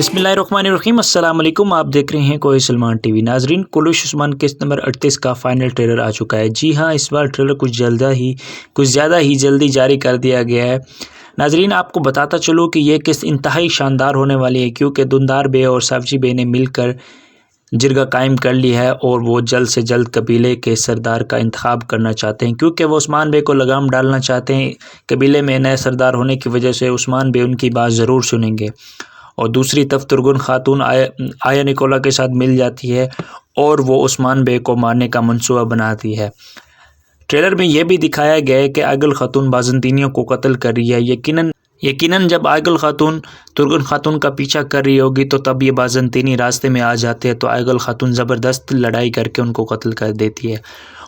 बिस्मिल्लाहिर्रहमानिर्रहीम। अस्सलाम वालेकुम। आप देख रहे हैं कोई सलमान टीवी। नाजरीन, कुलूश उस्मान किस्त नंबर 38 का फाइनल ट्रेलर आ चुका है। जी हाँ, इस बार ट्रेलर कुछ ज़्यादा ही जल्दी जारी कर दिया गया है। नाजरीन, आपको बताता चलूँ कि ये किस्त इंतहाई शानदार होने वाली है, क्योंकि दुंदार बे और सब्जी बे ने मिलकर जिरगा कायम कर ली है और वो जल्द से जल्द कबीले के सरदार का इंतखाब करना चाहते हैं, क्योंकि वो उस्मान बे को लगाम डालना चाहते हैं। कबीले में नए सरदार होने की वजह से उस्मान बे उनकी बात ज़रूर सुनेंगे। और दूसरी तरफ तुर्गन खातून आया निकोला के साथ मिल जाती है और वो उस्मान बे को मारने का मंसूबा बनाती है। ट्रेलर में यह भी दिखाया गया है कि आगल खातून बाज़ंतीनियों को कत्ल कर रही है। यकीनन जब आगल खातून तुर्गन खातून का पीछा कर रही होगी तो तब ये बाज़ंतीनी रास्ते में आ जाते हैं, तो आगल खातून ज़बरदस्त लड़ाई करके उनको कत्ल कर देती है।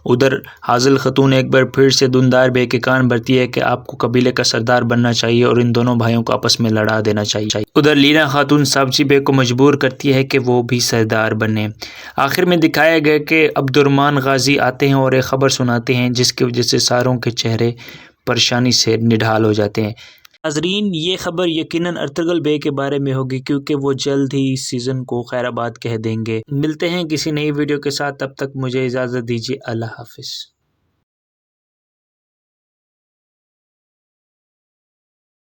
उधर हाजिल खातून एक बार फिर से दुंदार बे के कान भरती है कि आपको कबीले का सरदार बनना चाहिए और इन दोनों भाइयों को आपस में लड़ा देना चाहिए। उधर लीना खातून सब्जी बे को मजबूर करती है कि वो भी सरदार बने। आखिर में दिखाया गया कि अब्दुर्रहमान गाजी आते हैं और एक ख़बर सुनाते हैं, जिसकी वजह से सारों के चेहरे परेशानी से निढाल हो जाते हैं। नाज़रीन, ये ख़बर यकीनन अर्तुगरुल बे के बारे में होगी, क्योंकि वो जल्द ही इस सीज़न को खैराबाद कह देंगे। मिलते हैं किसी नई वीडियो के साथ, तब तक मुझे इजाज़त दीजिए। अल्लाह हाफ़िज़।